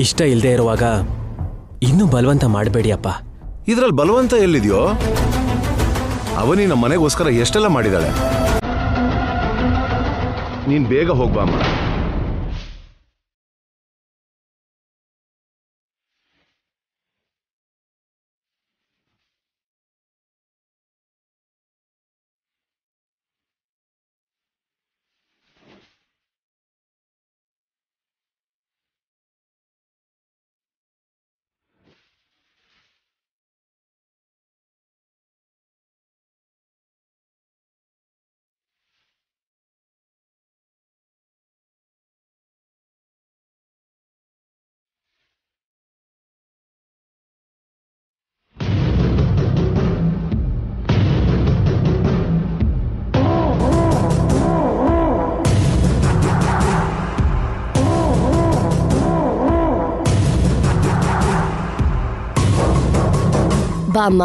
ಇಷ್ಟ ಇಲ್ಲದೆ ಇರುವಾಗ ಇನ್ನೂ ಬಲವಂತ ಮಾಡಬೇಡಿ ಅಪ್ಪ. ಇದ್ರಲ್ಲಿ ಬಲವಂತ ಎಲ್ಲಿದೆಯೋ? ಅವನಿ ನಮ್ಮ ಮನೆಗೋಸ್ಕರ ಎಷ್ಟೆಲ್ಲ ಮಾಡಿದಾಳೆ. ನೀನ್ ಬೇಗ ಹೋಗ್ಬಾ ಅಮ್ಮ. ಬಾಮ್ಮ.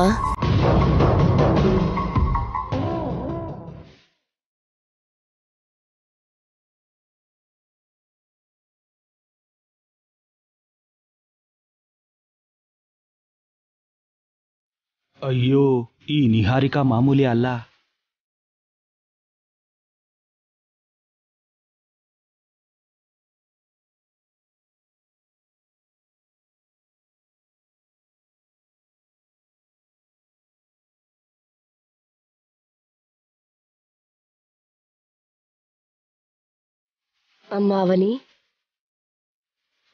ಅಯ್ಯೋ, ಈ ನಿಹಾರಿಕಾ ಮಾಮೂಲಿ ಅಲ್ಲ. ಅಮ್ಮ ಅವನಿ,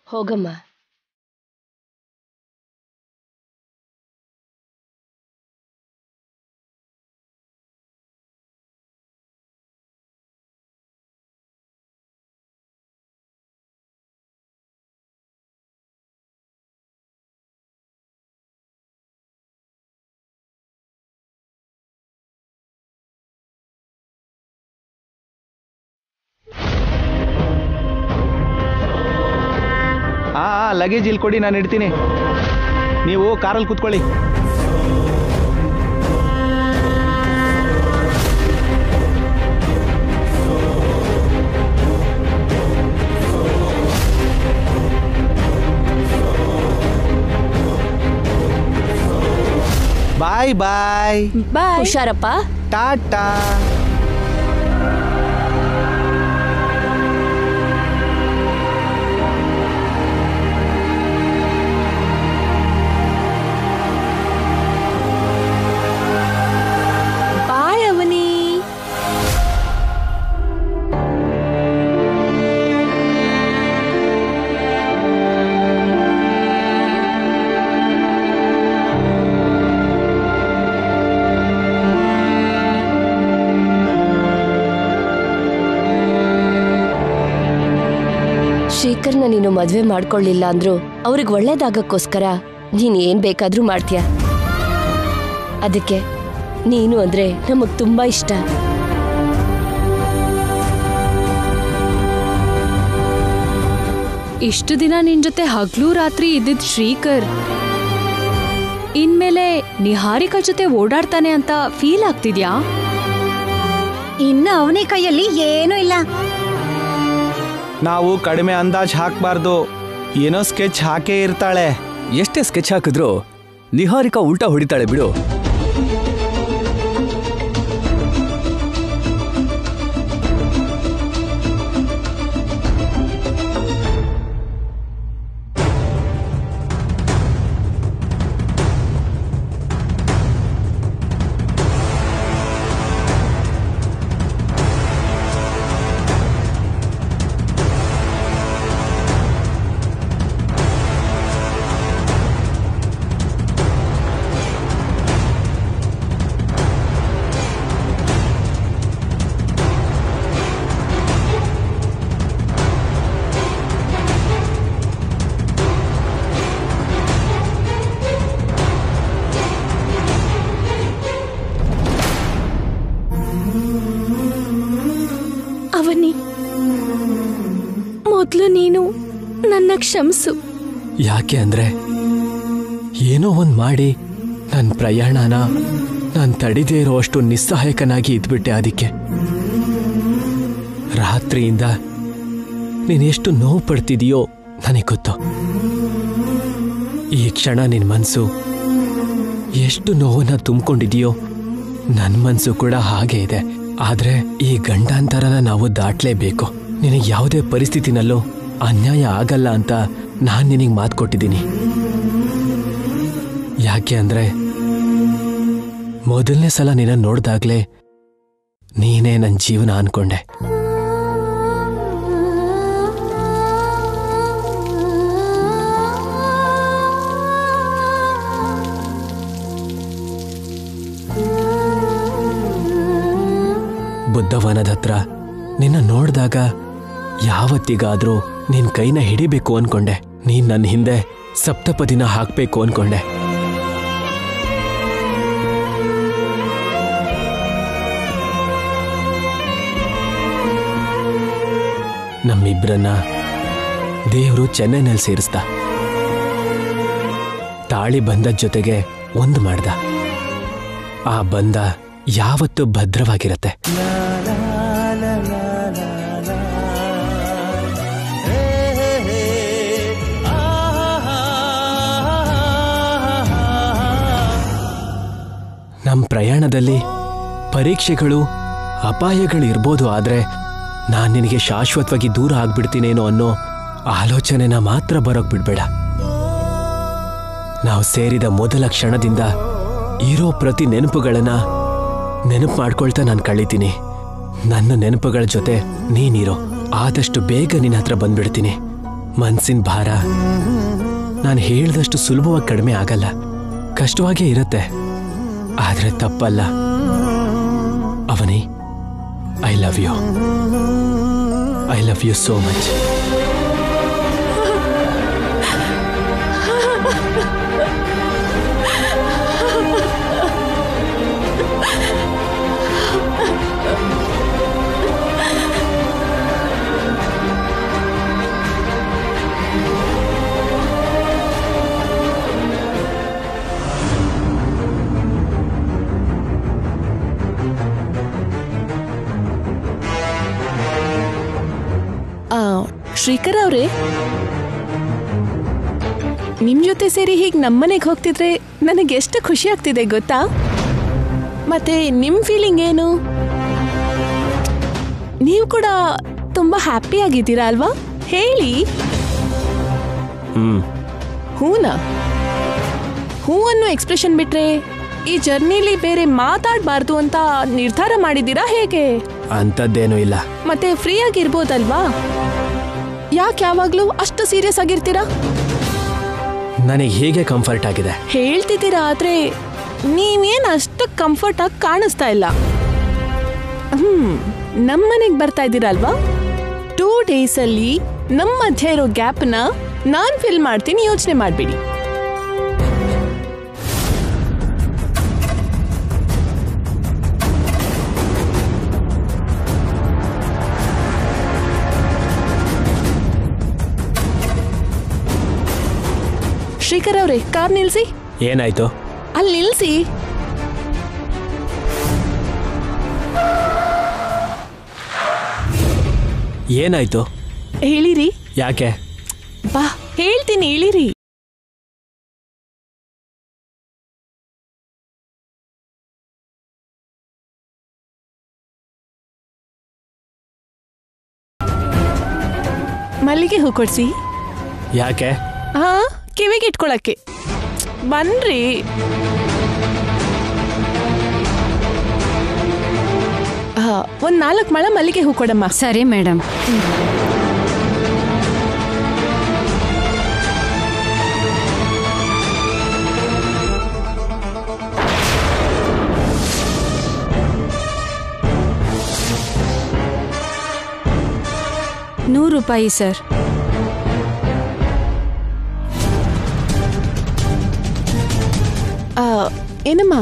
ಹೋಗಮ್ಮ. ಲಗೇಜ್ ಇಲ್ಲಿ ಕೊಡಿ, ನಾನು ಇಡ್ತೀನಿ. ನೀವು ಕಾರಲ್ಲಿ ಕೂತ್ಕೊಳ್ಳಿ. ಬಾಯ್ ಬಾಯ್ ಬಾಯ್. ಹುಷಾರಪ್ಪ. ಟಾಟಾ. ಶ್ರೀಕರ್ನ ನೀನು ಮದ್ವೆ ಮಾಡ್ಕೊಳ್ಳಿಲ್ಲ ಅಂದ್ರು ಅವ್ರಿಗೆ ಒಳ್ಳೇದಾಗಕ್ಕೋಸ್ಕರ ನೀನ್ ಏನ್ ಬೇಕಾದ್ರೂ ಮಾಡ್ತೀಯ. ಅದಕ್ಕೆ ನೀನು ಅಂದ್ರೆ ನಮಗ್ ತುಂಬಾ ಇಷ್ಟ. ಇಷ್ಟು ದಿನ ನಿನ್ ಜೊತೆ ಹಗ್ಲೂ ರಾತ್ರಿ ಇದ್ದಿದ್ ಶ್ರೀಕರ್ ಇನ್ಮೇಲೆ ನಿಹಾರಿಕಾ ಜೊತೆ ಓಡಾಡ್ತಾನೆ ಅಂತ ಫೀಲ್ ಆಗ್ತಿದ್ಯಾ? ಇನ್ನು ಅವನಿ ಕೈಯಲ್ಲಿ ಏನೂ ಇಲ್ಲ. ನಾವು ಕಡಿಮೆ ಅಂದಾಜ್ ಹಾಕ್ಬಾರ್ದು. ಏನೋ ಸ್ಕೆಚ್ ಹಾಕೇ ಇರ್ತಾಳೆ. ಎಷ್ಟೇ ಸ್ಕೆಚ್ ಹಾಕಿದ್ರು ನಿಹಾರಿಕಾ ಉಲ್ಟಾ ಹೊಡಿತಾಳೆ ಬಿಡು. ಮೊದಲು ನೀನು ನನ್ನ ಕ್ಷಮಿಸು. ಯಾಕೆ ಅಂದ್ರೆ ಏನೋ ಒಂದ್ ಮಾಡಿ ನನ್ನ ಪ್ರಯಾಣನ ನಾನು ತಡಿದೇ ಇರುವಷ್ಟು ನಿಸ್ಸಹಾಯಕನಾಗಿ ಇದ್ಬಿಟ್ಟೆ. ಅದಕ್ಕೆ ರಾತ್ರಿಯಿಂದ ನೀನೆಷ್ಟು ನೋವು ಪಡ್ತಿದೀಯೋ ನನಗೆ ಗೊತ್ತು. ಈ ಕ್ಷಣ ನಿನ್ ಮನ್ಸು ಎಷ್ಟು ನೋವನ್ನ ತುಂಬಿಕೊಂಡಿದೆಯೋ ನನ್ನ ಮನ್ಸು ಕೂಡ ಹಾಗೆ ಇದೆ. ಆದ್ರೆ ಈ ಗಂಡಾಂತರನ ನಾವು ದಾಟ್ಲೇಬೇಕು. ನಿನಗೆ ಯಾವುದೇ ಪರಿಸ್ಥಿತಿನಲ್ಲೂ ಅನ್ಯಾಯ ಆಗಲ್ಲ ಅಂತ ನಾನ್ ನಿನಗೆ ಮಾತು ಕೊಟ್ಟಿದ್ದೀನಿ. ಯಾಕೆ ಅಂದ್ರೆ ಮೊದಲನೇ ಸಲ ನಿನ್ನ ನೋಡ್ದಾಗ್ಲೇ ನೀನೇ ನನ್ನ ಜೀವನ ಅನ್ಕೊಂಡೆ. ಬುದ್ಧವನದ ಹತ್ರ ನಿನ್ನ ನೋಡ್ದಾಗ ಯಾವತ್ತಿಗಾದ್ರೂ ನಿನ್ ಕೈನ ಹಿಡಿಬೇಕು ಅನ್ಕೊಂಡೆ. ನೀನ್ ನನ್ನ ಹಿಂದೆ ಸಪ್ತಪದಿನ ಹಾಕ್ಬೇಕು ಅನ್ಕೊಂಡೆ. ನಮ್ಮಿಬ್ರನ್ನ ದೇವರು ಚೆನ್ನೈನಲ್ಲಿ ಸೇರಿಸ್ದ. ತಾಳಿ ಬಂಧದ ಜೊತೆಗೆ ಒಂದು ಮಾಡ್ದ. ಆ ಬಂಧ ಯಾವತ್ತೂ ಭದ್ರವಾಗಿರತ್ತೆ. ನಮ್ಮ ಪ್ರಯಾಣದಲ್ಲಿ ಪರೀಕ್ಷೆಗಳು ಅಪಾಯಗಳು ಇರ್ಬೋದು, ಆದ್ರೆ ನಾನು ನಿನಗೆ ಶಾಶ್ವತವಾಗಿ ದೂರ ಆಗ್ಬಿಡ್ತೀನೇನೋ ಅನ್ನೋ ಆಲೋಚನೆನ ಮಾತ್ರ ಬರೋಕ್ ಬಿಡ್ಬೇಡ. ನಾವು ಸೇರಿದ ಮೊದಲ ಕ್ಷಣದಿಂದ ಇರೋ ಪ್ರತಿ ನೆನಪುಗಳನ್ನ ನೆನಪು ಮಾಡ್ಕೊಳ್ತಾ ನಾನು ಕಳೀತೀನಿ. ನನ್ನ ನೆನಪುಗಳ ಜೊತೆ ನೀನಿರೋ. ಆದಷ್ಟು ಬೇಗ ನಿನ್ನ ಹತ್ರ ಬಂದ್ಬಿಡ್ತೀನಿ. ಮನ್ಸಿನ ಭಾರ ನಾನು ಹೇಳ್ದಷ್ಟು ಸುಲಭವಾಗಿ ಕಡಿಮೆ ಆಗಲ್ಲ. ಕಷ್ಟವಾಗೇ ಇರುತ್ತೆ, ಆದ್ರೆ ತಪ್ಪಲ್ಲ. Avani, I love you. I love you so much. Shrikar ಅವ್ರೆ, ನಿಮ್ ಜೊತೆ ಸೇರಿ ಹೀಗೆ ನಮ್ಮನೆಗೆ ಹೋಗ್ತಿದ್ರೆ ನನಗೆ ಎಷ್ಟು ಖುಷಿ ಆಗ್ತಿದೆ ಗೊತ್ತಾ? ಮತ್ತೆ ನಿಮ್ ಫೀಲಿಂಗ್ ಏನು? ನೀವು ಕೂಡ ತುಂಬಾ ಹ್ಯಾಪಿ ಆಗಿದ್ದೀರಾ ಅಲ್ವಾ? ಹೇಳಿ. ಹೂನಾ? ಹೂ ಅನ್ನೋ ಎಕ್ಸ್ಪ್ರೆಷನ್ ಬಿಟ್ರೆ ಈ ಜರ್ನಿಲಿ ಬೇರೆ ಮಾತಾಡಬಾರ್ದು ಅಂತ ನಿರ್ಧಾರ ಮಾಡಿದ್ದೀರಾ ಹೇಗೆ? ಅಂತದ್ದೇನೂ ಇಲ್ಲ. ಮತ್ತೆ ಫ್ರೀ ಆಗಿರ್ಬೋದಲ್ವಾ? ಯಾಕೆ ಯಾವಾಗ್ಲೂ ಅಷ್ಟು ಸೀರಿಯಸ್ ಆಗಿರ್ತೀರಾ? ನನಗೆ ಹೇಗೆ ಕಂಫರ್ಟ್ ಆಗಿದೆ ಹೇಳ್ತಿದ್ದೀರಾ, ಆದ್ರೆ ನೀವೇನ್ ಅಷ್ಟು ಕಂಫರ್ಟ್ ಆಗಿ ಕಾಣಿಸ್ತಾ ಇಲ್ಲ. ನಮ್ಮನೆಗ್ ಬರ್ತಾ ಇದ್ದೀರಲ್ವಾ? 2 days ಅಲ್ಲಿ ನಮ್ಮ ಮಧ್ಯೆ ಇರೋ ಗ್ಯಾಪ್ನ ನಾನ್ ಫಿಲ್ ಮಾಡ್ತೀನಿ, ಯೋಚನೆ ಮಾಡ್ಬೇಡಿ. ಶ್ರೀಕರ್ ಅವ್ರೆ, ಕಾರ್ ನಿಲ್ಸಿ. ಏನಾಯ್ತು? ಅಲ್ಲಿ ನಿಲ್ಸಿ. ಏನಾಯ್ತು? ಹೇಳಿರಿ. ಯಾಕೆ? ಬಾ ಹೇಳ್ತೀನಿ, ಇಳಿರಿ. ಮಲ್ಲಿಗೆ ಹೂ ಕೊಡ್ಸಿ. ಯಾಕೆ? ಕಿವಿಗೆ ಇಟ್ಕೊಳಕ್ಕೆ. ಬನ್ರಿ. ಒಂದ್ 4 ಮೊಳ ಮಲ್ಲಿಗೆ ಹೂ ಕೊಡಮ್ಮ. ಸರಿ ಮೇಡಮ್. ₹100 ಸರ್. ಏನಮ್ಮ,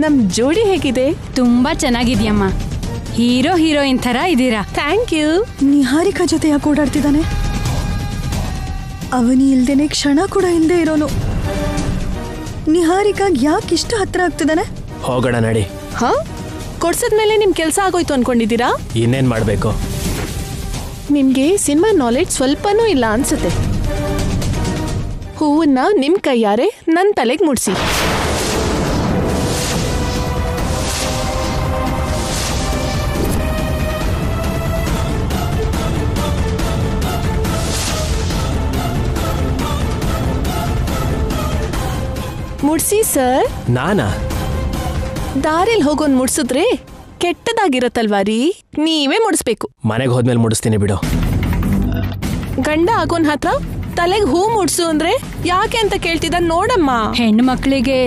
ನಮ್ ಜೋಡಿ ಹೇಗಿದೆ? ತುಂಬಾ ಚೆನ್ನಾಗಿದ್ಯಮ್ಮ. ಹೀರೋ ಹೀರೋಯಿನ್ ತರ ಇದೀರಾ. Thank you. ನಿಹಾರಿಕಾ ಜೊತೆ ಯಾಕೆ ಓಡಾಡ್ತಿದ್ದಾನೆ? ಅವನಿ ಇಲ್ದೇನೆ ಕ್ಷಣ ಕೂಡ ಇಲ್ಲದೆ ಇರೋನು. ನಿಹಾರಿಕಾಗ್ ಯಾಕೆ ಇಷ್ಟು ಹತ್ರ ಆಗ್ತಿದ್ದಾನೆ? ಹೋಗೋಣ ನಡಿ. ಕೊಡ್ಸದ್ಮೇಲೆ ನಿಮ್ ಕೆಲ್ಸ ಆಗೋಯ್ತು ಅನ್ಕೊಂಡಿದ್ದೀರಾ? ಇನ್ನೇನ್ ಮಾಡ್ಬೇಕು? ನಿಮ್ಗೆ ಸಿನಿಮಾ ನಾಲೆಡ್ಜ್ ಸ್ವಲ್ಪನೂ ಇಲ್ಲ ಅನ್ಸುತ್ತೆ. ಹೂವನ್ನ ನಿಮ್ ಕೈಯಾರೆ ನನ್ ತಲೆಗೆ ಮುಡ್ಸಿ. ಮುಡ್ಸಿ ಸರ್. ನಾನಾ? ದಾರಿಲ್ ಹೋಗೋನ್ ಮುಡ್ಸಿದ್ರೆ ಕೆಟ್ಟದಾಗಿರತ್ತಲ್ವಾ ರೀ, ನೀವೇ ಮುಡಿಸ್ಬೇಕು. ಮನೆಗೆ ಹೋದ್ಮೇಲೆ ಮುಡಿಸ್ತೀನಿ ಬಿಡು. ಗಂಡ ಆಗೋನ್ ಹತ್ರ ತಲೆಗೆ ಹೂ ಮುಡ್ಸು ಅಂದ್ರೆ ಯಾಕೆ ಅಂತ ಕೇಳ್ತಿದ್ದ ನೋಡಮ್ಮ. ಹೆಣ್ಣು ಮಕ್ಕಳಿಗೆ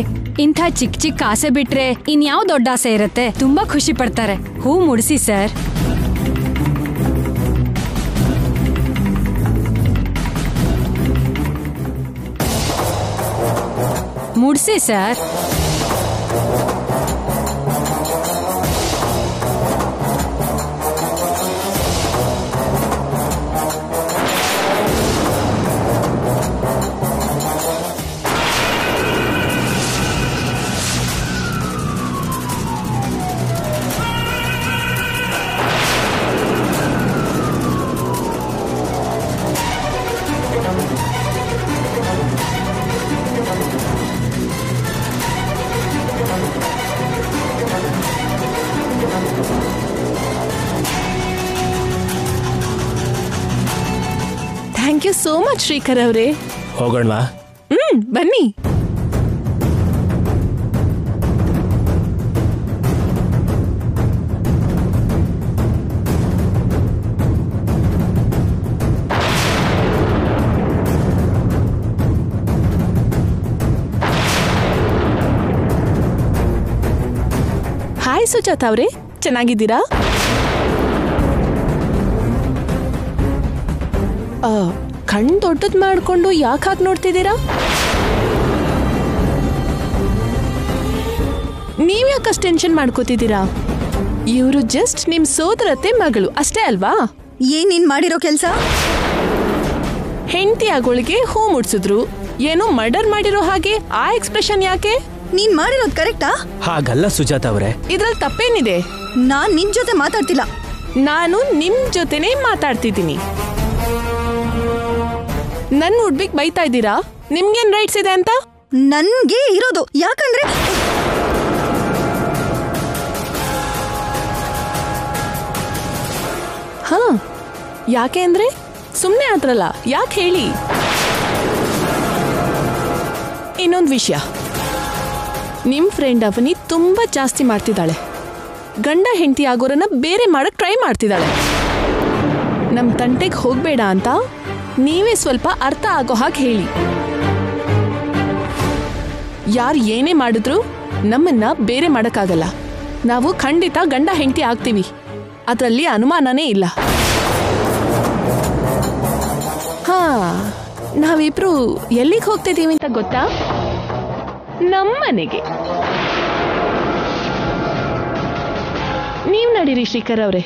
ಇಂಥ ಚಿಕ್ಕ ಚಿಕ್ಕ ಆಸೆ ಬಿಟ್ರೆ ಇನ್ಯಾವ ದೊಡ್ಡ ಆಸೆ ಇರತ್ತೆ? ತುಂಬಾ ಖುಷಿ ಪಡ್ತಾರೆ. ಹೂ ಮುಡಿಸಿ ಸರ್. ಮುಡ್ಸಿ sir. Thank you so much Shrikar ಅವರೇ. ಹೋಗೋಣವಾ? ಬನ್ನಿ. ಹಾಯ್ ಸುಜಾತ ಅವರೇ, ಚೆನ್ನಾಗಿದ್ದೀರಾ? ಕಣ್ ದೊಡ್ಡದ್ ಮಾಡ್ಕೊಂಡು ಯಾಕೆ ಹಾಗೆ ನೋಡ್ತಿದ್ದೀರಾ? ನೀವ್ಯಾಕಷ್ಟು ಟೆನ್ಷನ್ ಮಾಡ್ಕೋತಿದ್ದೀರಾ? ಇವರು ಜಸ್ಟ್ ನಿಮ್ ಸೋದರತೆ ಮಗಳು ಅಷ್ಟೇ ಅಲ್ವಾ? ಏನ್ ನೀನ್ ಮಾಡಿರೋ ಕೆಲ್ಸ? ಹೆಂಡತಿ ಆಗೋಳಿಗೆ ಹೂ ಮುಡ್ಸಿದ್ರು, ಏನೋ ಮರ್ಡರ್ ಮಾಡಿರೋ ಹಾಗೆ ಆ ಎಕ್ಸ್ಪ್ರೆಷನ್ ಯಾಕೆ? ನೀನ್ ಮಾಡಿರೋದ್ ಕರೆಕ್ಟಾ? ಹಾಗಲ್ಲ ಸುಜಾತ ಅವರೇ. ಇದ್ರಲ್ಲಿ ತಪ್ಪೇನಿದೆ? ನಾನ್ ನಿನ್ ಜೊತೆ ಮಾತಾಡ್ತಿಲ್ಲ. ನಾನು ನಿಮ್ ಜೊತೆನೇ ಮಾತಾಡ್ತಿದ್ದೀನಿ. ನನ್ ಹುಡ್ಬಿಗ್ ಬೈತಾ ಇದ್ದೀರಾ? ನಿಮ್ಗೇನ್ ರೈಟ್ಸ್ ಇದೆ ಅಂತ? ನನ್ಗೆ ಇರೋದು ಯಾಕಂದ್ರೆ ಹಾ, ಯಾಕೆ ಅಂದ್ರೆ ಸುಮ್ನೆ ಆದ್ರಲ್ಲ, ಯಾಕೆ ಹೇಳಿ? ಇನ್ನೊಂದು ವಿಷಯ, ನಿಮ್ ಫ್ರೆಂಡ್ ಅವನಿ ತುಂಬಾ ಜಾಸ್ತಿ ಮಾಡ್ತಿದ್ದಾಳೆ. ಗಂಡ ಹೆಂಡತಿ ಆಗೋರನ್ನ ಬೇರೆ ಮಾಡಕ್ ಟ್ರೈ ಮಾಡ್ತಿದ್ದಾಳೆ. ನಮ್ ತಂಟೆಗೆ ಹೋಗ್ಬೇಡ ಅಂತ ನೀವೇ ಸ್ವಲ್ಪ ಅರ್ಥ ಆಗೋ ಹಾಗೆ ಹೇಳಿ. ಯಾರು ಏನೇ ಮಾಡಿದ್ರು ನಮ್ಮನ್ನ ಬೇರೆ ಮಾಡಕ್ಕಾಗಲ್ಲ. ನಾವು ಖಂಡಿತ ಗಂಡ ಹೆಂಡತಿ ಆಗ್ತೀವಿ, ಅದರಲ್ಲಿ ಅನುಮಾನನೇ ಇಲ್ಲ. ಹಾ, ನಾವಿಬ್ರು ಎಲ್ಲಿಗೆ ಹೋಗ್ತಿದೀವಿ ಅಂತ ಗೊತ್ತಾ? ನಮ್ಮನೆಗೆ. ನೀವ್ ನಡೀರಿ ಶ್ರೀಕರ್ ಅವ್ರೆ.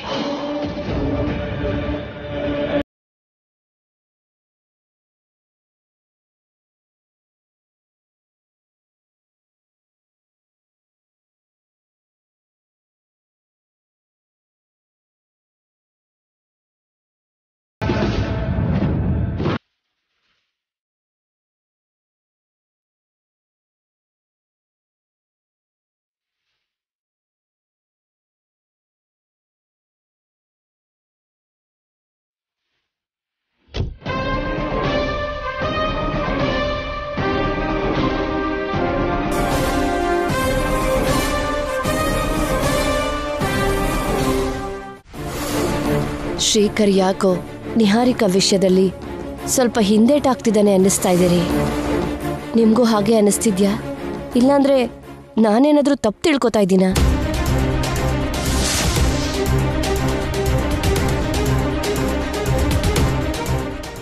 ಶ್ರೀಕರ್ ಯಾಕೋ ನಿಹಾರಿಕಾ ವಿಷಯದಲ್ಲಿ ಸ್ವಲ್ಪ ಹಿಂದೇಟಾಗ್ತಿದ್ದಾನೆ ಅನ್ನಿಸ್ತಾ ಇದ್ದೀರಿ. ನಿಮ್ಗೂ ಹಾಗೆ ಅನ್ನಿಸ್ತಿದ್ಯಾ? ಇಲ್ಲಾಂದ್ರೆ ನಾನೇನಾದ್ರೂ ತಪ್ಪು ತಿಳ್ಕೊತಾ ಇದ್ದೀನಾ?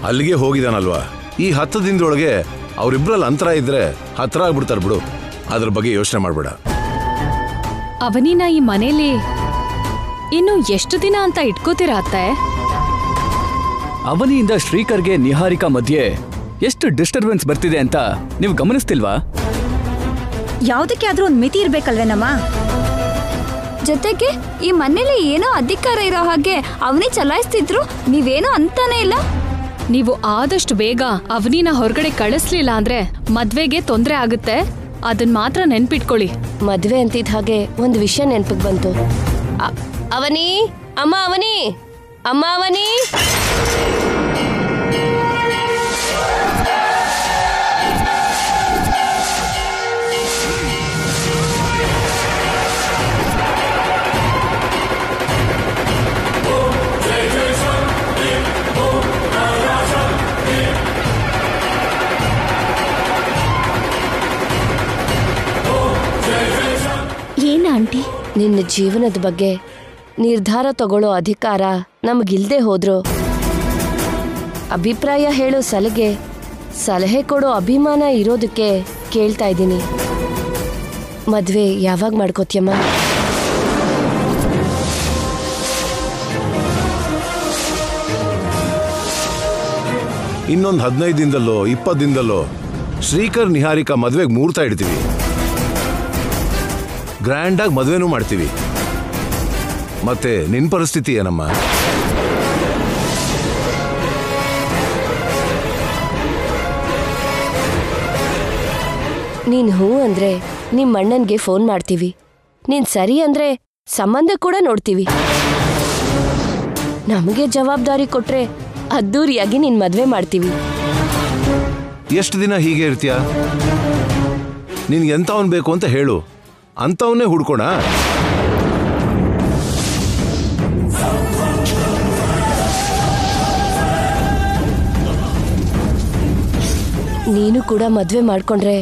ಅಲ್ಲಿಗೆ ಹೋಗಿದಾನಲ್ವಾ, ಈ 10 ದಿನದೊಳಗೆ ಅವರಿಬ್ರಲ್ಲಿ ಅಂತರ ಇದ್ರೆ ಹತ್ರ ಆಗ್ಬಿಡ್ತಾರ ಬಿಡು. ಅದ್ರ ಬಗ್ಗೆ ಯೋಚನೆ ಮಾಡ್ಬೇಡ. ಅವನಿನ ಈ ಮನೇಲಿ ಇನ್ನು ಎಷ್ಟು ದಿನ ಅಂತ ಇಟ್ಕೋತೀರಾ ಅತ್ತೆ? ಅವನಿಯಿಂದ ಶ್ರೀಕರ್ಗೆ ನಿಹಾರಿಕಾ ಮಧ್ಯೆ ಎಷ್ಟು ಡಿಸ್ಟರ್ಬೆನ್ಸ್ ಬರ್ತಿದೆ ಅಂತ ನೀವು ಗಮನಿಸ್ತಿಲ್ವಾ? ಯಾವ್ದಕ್ಕೆ ಆದ್ರೂ ಒಂದ್ ಮಿತಿ ಇರ್ಬೇಕಲ್ವೇನಮ್ಮ? ಜೊತೆಗೆ ಈ ಮನೇಲಿ ಏನೋ ಅಧಿಕಾರ ಇರೋ ಹಾಗೆ ಅವನೇ ಚಲಾಯಿಸ್ತಿದ್ರು, ನೀವೇನೋ ಅಂತಾನೆ ಇಲ್ಲ. ನೀವು ಆದಷ್ಟು ಬೇಗ ಅವನಿನ ಹೊರಗಡೆ ಕಳಿಸ್ಲಿಲ್ಲ ಅಂದ್ರೆ ಮದ್ವೆಗೆ ತೊಂದ್ರೆ ಆಗುತ್ತೆ. ಅದನ್ ಮಾತ್ರ ನೆನ್ಪಿಟ್ಕೊಳ್ಳಿ. ಮದ್ವೆ ಅಂತಿದ್ ಹಾಗೆ ಒಂದು ವಿಷಯ ನೆನ್ಪಿಗೆ ಬಂತು. ಅವನಿ, ಅಮ್ಮ ಅವನಿ, ಅಮ್ಮ ಅವನಿ. ಏನ ಆಂಟಿ? ನಿನ್ನ ಜೀವನದ ಬಗ್ಗೆ ನಿರ್ಧಾರ ತಗೊಳ್ಳೋ ಅಧಿಕಾರ ನಮಗಿಲ್ದೆ ಹೋದ್ರು ಅಭಿಪ್ರಾಯ ಹೇಳೋ ಸಲಹೆ ಕೊಡೋ ಅಭಿಮಾನ ಇರೋದಕ್ಕೆ ಕೇಳ್ತಾ ಇದ್ದೀನಿ. ಮದ್ವೆ ಯಾವಾಗ ಮಾಡ್ಕೋತಿಯಮ್ಮ? ಇನ್ನೊಂದು 15 ದಿನದಲ್ಲೋ 20 ದಿನದಲ್ಲೋ ಶ್ರೀಕರ್ ನಿಹಾರಿಕಾ ಮದ್ವೆಗೆ ಮುಹೂರ್ತ ಇಡ್ತೀವಿ. ಗ್ರ್ಯಾಂಡ್ ಆಗಿ ಮದ್ವೆನೂ ಮಾಡ್ತೀವಿ. ಮತ್ತೆ ನಿನ್ ಪರಿಸ್ಥಿತಿ ಏನಮ್ಮ? ನೀನ್ ಹೂ ಅಂದ್ರೆ ನಿಮ್ ಅಣ್ಣನ್ಗೆ ಫೋನ್ ಮಾಡ್ತೀವಿ. ನೀನ್ ಸರಿ ಅಂದ್ರೆ ಸಂಬಂಧ ಕೂಡ ನೋಡ್ತೀವಿ. ನಮಗೆ ಜವಾಬ್ದಾರಿ ಕೊಟ್ರೆ ಅದ್ದೂರಿಯಾಗಿ ನಿನ್ ಮದ್ವೆ ಮಾಡ್ತೀವಿ. ಎಷ್ಟು ದಿನ ಹೀಗೆ ಇರ್ತೀಯ? ನಿನ್ಗೆ ಎಂಥವನ್ ಬೇಕು ಅಂತ ಹೇಳು, ಅಂಥವನ್ನೇ ಹುಡ್ಕೋಣ. ನೀನು ಕೂಡ ಮದ್ವೆ ಮಾಡ್ಕೊಂಡ್ರೆ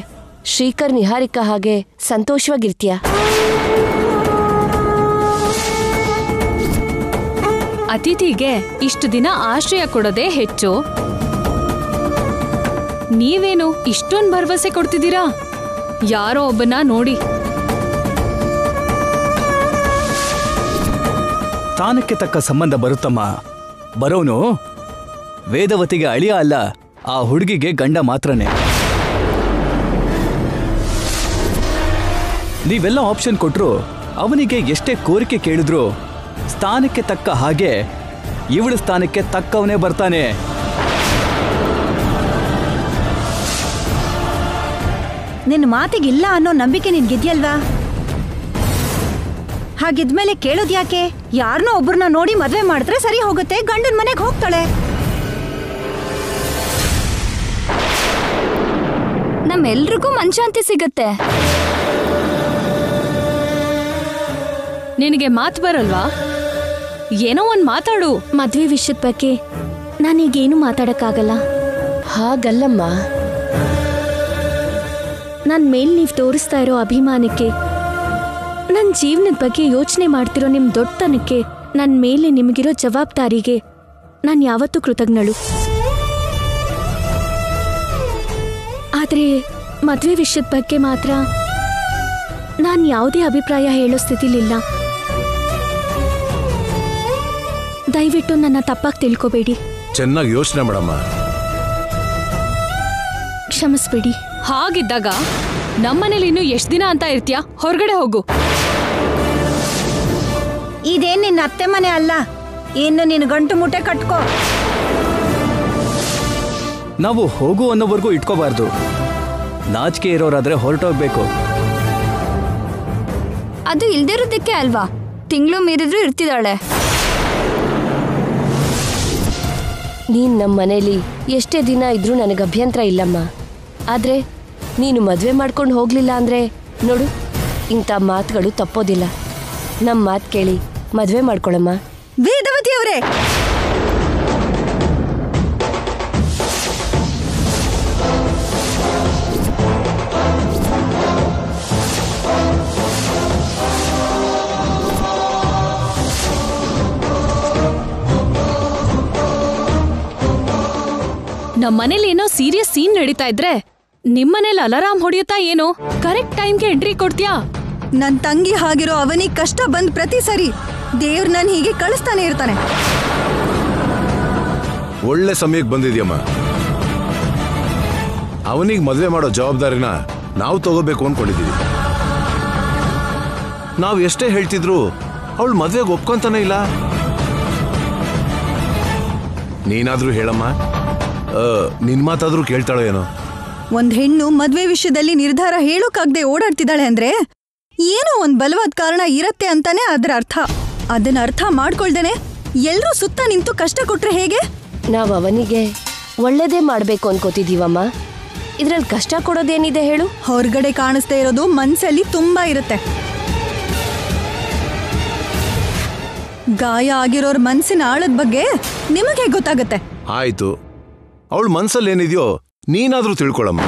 ಶ್ರೀಕರ್ ನಿಹಾರಿಕಾ ಹಾಗೆ ಸಂತೋಷವಾಗಿರ್ತೀಯ. ಅತಿಥಿಗೆ ಇಷ್ಟು ದಿನ ಆಶ್ರಯ ಕೊಡೋದೇ ಹೆಚ್ಚು. ನೀವೇನು ಇಷ್ಟೊಂದು ಭರವಸೆ ಕೊಡ್ತಿದ್ದೀರಾ? ಯಾರೋ ಒಬ್ಬನ ನೋಡಿ. ಸ್ಥಾನಕ್ಕೆ ತಕ್ಕ ಸಂಬಂಧ ಬರುತ್ತಮ್ಮ. ಬರೋನು ವೇದವತಿಗೆ ಅಳಿಯ ಅಲ್ಲ, ಆ ಹುಡುಗಿಗೆ ಗಂಡ ಮಾತ್ರನೇ. ನೀವೆಲ್ಲ ಆಪ್ಷನ್ ಕೊಟ್ರು ಅವನಿಗೆ ಎಷ್ಟೇ ಕೋರಿಕೆ ಕೇಳಿದ್ರು ಸ್ಥಾನಕ್ಕೆ ತಕ್ಕ ಹಾಗೆ ಇವಳ ಸ್ಥಾನಕ್ಕೆ ತಕ್ಕವನೇ ಬರ್ತಾನೆ. ನಿನ್ನ ಮಾತಿಗಿಲ್ಲ ಅನ್ನೋ ನಂಬಿಕೆ ನಿನ್ಗಿದ್ಯಲ್ವಾ? ಹಾಗಿದ್ಮೇಲೆ ಕೇಳೋದ್ಯಾಕೆ? ಯಾರನ್ನೋ ಒಬ್ಬರನ್ನ ನೋಡಿ ಮದ್ವೆ ಮಾಡಿದ್ರೆ ಸರಿ ಹೋಗುತ್ತೆ, ಗಂಡನ ಮನೆಗೆ ಹೋಗ್ತಾಳೆ. ನಮ್ಮೆಲ್ರಿಗೂ ಮನಶಾಂತಿ ಸಿಗತ್ತೆ. ನಿನಗೆ ಮಾತು ಬರಲ್ವಾ? ಏನೋ ಒಂದ್ ಮಾತಾಡು. ಮದ್ವೆ ವಿಷಯದ ಬಗ್ಗೆ ನಾನೀಗೇನು ಮಾತಾಡಕ್ಕಾಗಲ್ಲ. ಹಾಗಲ್ಲಮ್ಮ, ನನ್ ಮೇಲ್ ನೀವ್ ತೋರಿಸ್ತಾ ಇರೋ ಅಭಿಮಾನಕ್ಕೆ, ನನ್ ಜೀವನದ ಬಗ್ಗೆ ಯೋಚನೆ ಮಾಡ್ತಿರೋ ನಿಮ್ ದೊಡ್ಡತನಕ್ಕೆ, ನನ್ ಮೇಲೆ ನಿಮಗಿರೋ ಜವಾಬ್ದಾರಿಗೆ ನಾನ್ ಯಾವತ್ತೂ ಕೃತಜ್ಞಳು. ಆದ್ರೆ ಮದ್ವೆ ವಿಷಯದ ಬಗ್ಗೆ ಮಾತ್ರ ನಾನ್ ಯಾವುದೇ ಅಭಿಪ್ರಾಯ ಹೇಳೋ ಸ್ಥಿತಿಲಿಲ್ಲ. ದಯವಿಟ್ಟು ನನ್ನ ತಪ್ಪಾಗಿ ತಿಳ್ಕೊಬೇಡಿ. ಚೆನ್ನಾಗಿ ಯೋಚನೆ ಮಾಡಮ್ಮ. ಕ್ಷಮಿಸ್ಬಿಡಿ. ಹಾಗಿದ್ದಾಗ ನಮ್ಮನೇಲಿ ಇನ್ನು ಎಷ್ಟು ದಿನ ಅಂತ ಇರ್ತೀಯಾ? ಹೊರಗಡೆ ಹೋಗು. ಇದೇನ್ ನಿನ್ನ ಅತ್ತೆ ಮನೆ ಅಲ್ಲ, ಇನ್ನು ನಿನ್ನ ಗಂಟು ಮುಟ್ಟೆ ಕಟ್ಕೋ. ನಾವು ಹೋಗು ಅನ್ನೋವರೆಗೂ ಇಟ್ಕೋಬಾರ್ದು. ನಾಚಿಕೆ ಇರೋರಾದ್ರೆ ಹೊರಟೋಗ್ಬೇಕು. ಅದು ಇಲ್ದಿರೋದಕ್ಕೆ ಅಲ್ವಾ ತಿಂಗಳು ಮೀರಿದ್ರು ಇರ್ತಿದ್ದಾಳೆ. ನೀನ್ ನಮ್ಮ ಮನೇಲಿ ಎಷ್ಟೇ ದಿನ ಇದ್ರೂ ನನಗೆ ಅಭ್ಯಂತರ ಇಲ್ಲಮ್ಮ. ಆದ್ರೆ ನೀನು ಮದ್ವೆ ಮಾಡ್ಕೊಂಡು ಹೋಗ್ಲಿಲ್ಲ ಅಂದ್ರೆ ನೋಡು, ಇಂಥ ಮಾತುಗಳು ತಪ್ಪೋದಿಲ್ಲ. ನಮ್ಮ ಮಾತು ಕೇಳಿ ಮದ್ವೆ ಮಾಡ್ಕೊಳಮ್ಮ. ವೇದವತಿ ಅವರೇ, ನಮ್ಮನೇಲಿ ಏನೋ ಸೀರಿಯಸ್ ಸೀನ್ ನಡೀತಾ ಇದ್ರೆ ನಿಮ್ಮನೇಲಿ ಅಲಾರಾಮ್ ಹೊಡೆಯುತ್ತಾ ಏನೋ ಕರೆಕ್ಟ್ ಟೈಮ್ಗೆ ಎಂಟ್ರಿ ಕೊಡ್ತೀಯಾ? ನನ್ ತಂಗಿ ಹಾಗಿರೋ ಅವನಿಗೆ ಕಷ್ಟ ಬಂದ್ ಪ್ರತಿ ಸರಿ ದೇವ್ರ ನನ್ ಹೀಗೆ ಕಳಿಸ್ತಾನೆ ಇರ್ತಾನೆ. ಒಳ್ಳೆ ಸಮಯಕ್ಕೆ ಬಂದಿದ್ಯಮ್ಮ. ಅವನಿಗೆ ಮದುವೆ ಮಾಡೋ ಜವಾಬ್ದಾರಿನ ನಾವು ತಗೋಬೇಕು ಅನ್ಕೊಂಡಿದ್ದೀವಿ. ನಾವು ಎಷ್ಟೇ ಹೇಳ್ತಿದ್ರು ಅವಳು ಮದುವೆಗೆ ಒಪ್ಕೊಂತಾನೆ ಇಲ್ಲ. ನೀನಾದ್ರೂ ಹೇಳಮ್ಮ. ನಿನ್ ಮಾತಾದ್ರೂ ಕೇಳ್ತಾಳೋ ಏನೋ. ಒಂದ್ ಹೆಣ್ಣು ಮದ್ವೆ ವಿಷಯದಲ್ಲಿ ನಿರ್ಧಾರ ಹೇಳೋಕಾಗ್ದೆ ಓಡಾಡ್ತಿದ್ದಾಳೆ ಅಂದ್ರೆ ಏನೋ ಒಂದ್ ಬಲವಾದ ಕಾರಣ ಇರತ್ತೆ ಅಂತಾನೆ ಅದರ ಅರ್ಥ. ಅದನ್ನ ಅರ್ಥ ಮಾಡ್ಕೊಳ್ದೇನೆ ಎಲ್ರೂ ಸುತ್ತ ನಿಂತು ಕಷ್ಟ ಕೊಟ್ರೆ ಹೇಗೆ? ನಾವ್ ಅವನಿಗೆ ಒಳ್ಳೇದೇ ಮಾಡ್ಬೇಕು ಅನ್ಕೋತಿದೀವಮ್ಮ. ಇದ್ರಲ್ಲಿ ಕಷ್ಟ ಕೊಡೋದೇನಿದೆ ಹೇಳು? ಹೊರಗಡೆ ಕಾಣಿಸ್ತಾ ಇರೋದು ಮನ್ಸಲ್ಲಿ ತುಂಬಾ ಇರುತ್ತೆ. ಗಾಯ ಆಗಿರೋರ್ ಮನ್ಸಿನ ಆಳದ ಬಗ್ಗೆ ನಿಮಗೆ ಗೊತ್ತಾಗತ್ತೆ. ಆಯ್ತು, ಅವಳ ಮನ್ಸಲ್ಲಿ ಏನಿದೆಯೋ ನೀನಾದ್ರೂ ತಿಳ್ಕೊಳಮ್ಮ.